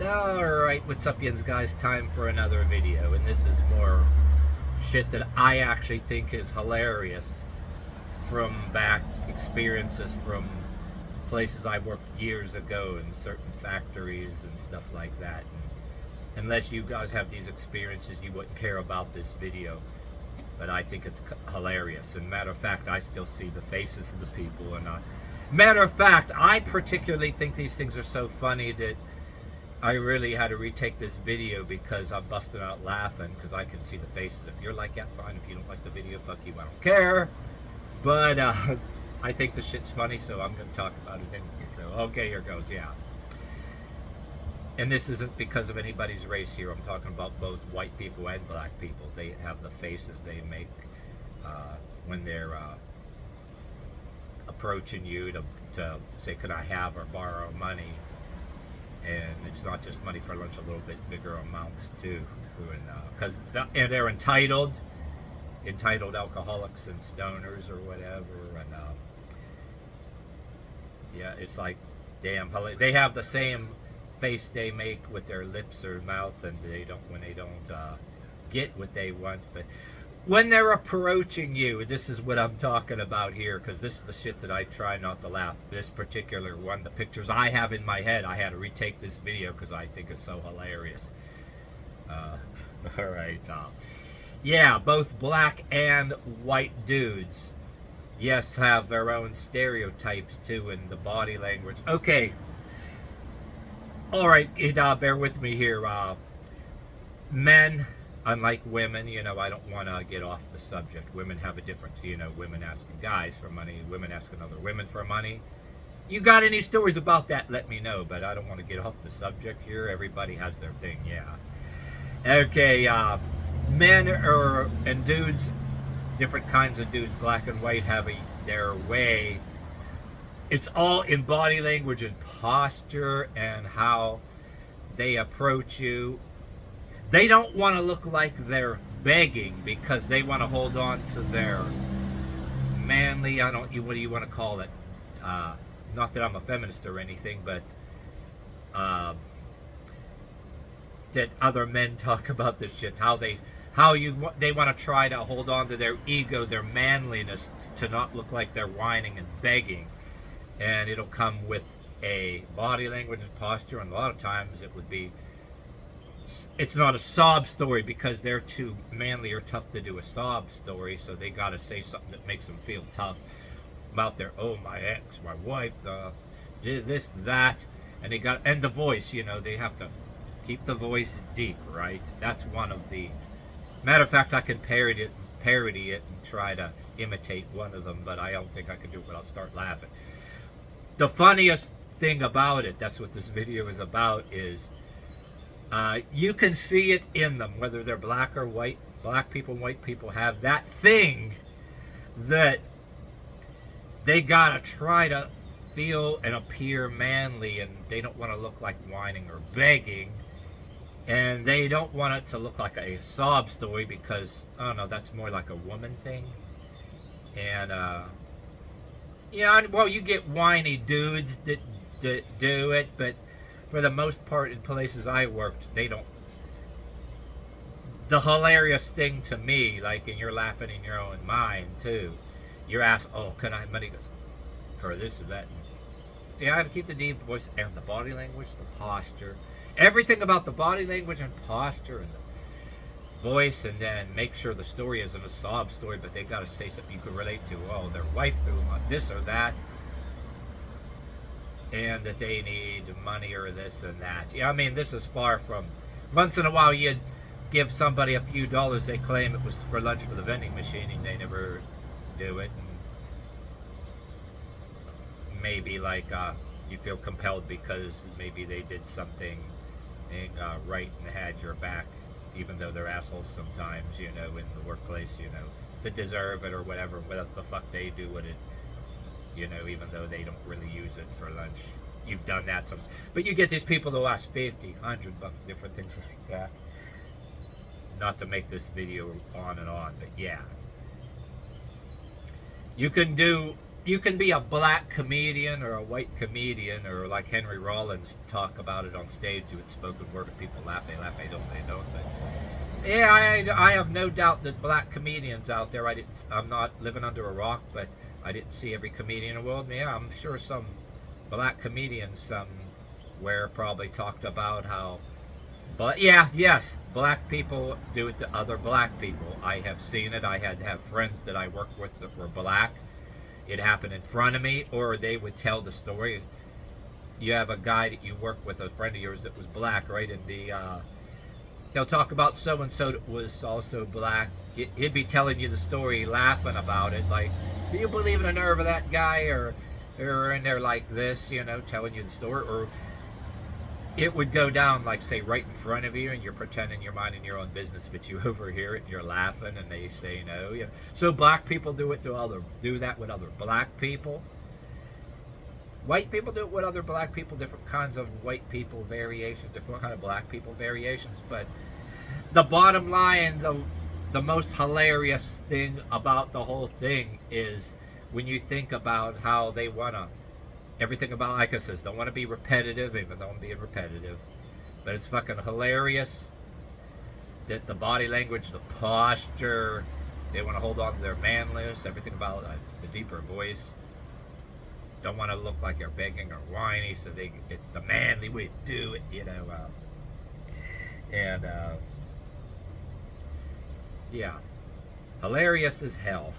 Alright, what's up, yins guys? Time for another video, and this is more shit that I actually think is hilarious from back experiences from places I worked years ago in certain factories and stuff like that. And unless you guys have these experiences, you wouldn't care about this video. But I think it's hilarious. And matter of fact, I still see the faces of the people. And matter of fact, I particularly think these things are so funny that I really had to retake this video because I'm busting out laughing because I can see the faces. If you're like, yeah, fine. If you don't like the video, fuck you. I don't care. But I think the shit's funny, so I'm going to talk about it anyway. So, okay, here goes. Yeah. And this isn't because of anybody's race here. I'm talking about both white people and black people. They have the faces they make when they're approaching you to say, can I have or borrow money? And it's not just money for lunch, a little bit bigger amounts too. Because they're entitled alcoholics and stoners or whatever. And yeah, it's like, damn, they have the same face they make with their lips or mouth, and when they don't get what they want. But when they're approaching you, this is what I'm talking about here, because this is the shit that I try not to laugh. This particular one, the pictures I have in my head, I had to retake this video because I think it's so hilarious. All right. Yeah, both black and white dudes, yes, have their own stereotypes too in the body language. Okay. All right, bear with me here. Men, unlike women, I don't want to get off the subject. Women have a different, women asking guys for money, women asking other women for money. You got any stories about that, let me know, but I don't want to get off the subject here. Everybody has their thing, yeah. Okay, men and dudes, different kinds of dudes, black and white, have their way. It's all in body language and posture and how they approach you. They don't want to look like they're begging because they want to hold on to their manly, what do you want to call it? Not that I'm a feminist or anything, but that other men talk about this shit, they want to try to hold on to their ego, their manliness, to not look like they're whining and begging. And it'll come with a body language posture, and a lot of times it's not a sob story because they're too manly or tough to do a sob story, so they got to say something that makes them feel tough about my ex, my wife, did this, that, and the voice, they have to keep the voice deep, right? That's one of the, matter of fact, I can parody it and try to imitate one of them, but I don't think I can do it, but I'll start laughing. The funniest thing about it, that's what this video is about, is you can see it in them, whether they're black or white. Black people and white people have that thing that they gotta try to feel and appear manly, and they don't want to look like whining or begging, and they don't want it to look like a sob story because, I don't know, that's more like a woman thing. And yeah, well, you get whiny dudes that do it, but for the most part, in places I worked, they don't. The hilarious thing to me, like, and you're laughing in your own mind too, you're asked, oh, can I have money for this or that? Yeah, I have to keep the deep voice and the body language, the posture, everything about the body language and posture and the voice, and then make sure the story isn't a sob story, but they got to say something you can relate to. Oh, their wife threw them on this or that, and that they need money or this and that. Yeah, I mean, this is far from, once in a while you'd give somebody a few dollars, they claim it was for lunch for the vending machine, and they never do it. And maybe like you feel compelled because maybe they did something right and had your back, even though they're assholes sometimes, in the workplace, to deserve it or whatever the fuck they do with it, even though they don't really use it for lunch. You've done that but you get these people that last 50, 100 bucks, different things like that. Not to make this video on and on, but yeah. You can do you can be a black comedian or a white comedian, or like Henry Rollins talk about it on stage, do it spoken word. If people laugh, they laugh. They don't. But yeah, I have no doubt that black comedians out there. I'm not living under a rock, but I didn't see every comedian in the world. Yeah, I'm sure some black comedians somewhere probably talked about how. But yeah, yes, black people do it to other black people. I have seen it. I had to have friends that I worked with that were black. It happened in front of me, or they would tell the story. You have a guy that you work with, a friend of yours that was black, right? And they'll talk about so and so that was also black. He'd be telling you the story, laughing about it, like, do you believe in the nerve of that guy? Or in there like this, telling you the story. Or it would go down, like, say, right in front of you, and you're pretending you're minding your own business, but you overhear it and you're laughing, and they say no. So black people do that with other black people. White people do it with other black people, different kinds of white people variations, different kind of black people variations. But the bottom line, the most hilarious thing about the whole thing is when you think about how they want to, everything about, like I says, don't want to be repetitive, even though I'm being repetitive. But it's fucking hilarious that the body language, the posture, they want to hold on to their manliness, everything about the deeper voice. Don't want to look like they're begging or whiny, so the manly way to do it, and yeah, hilarious as hell.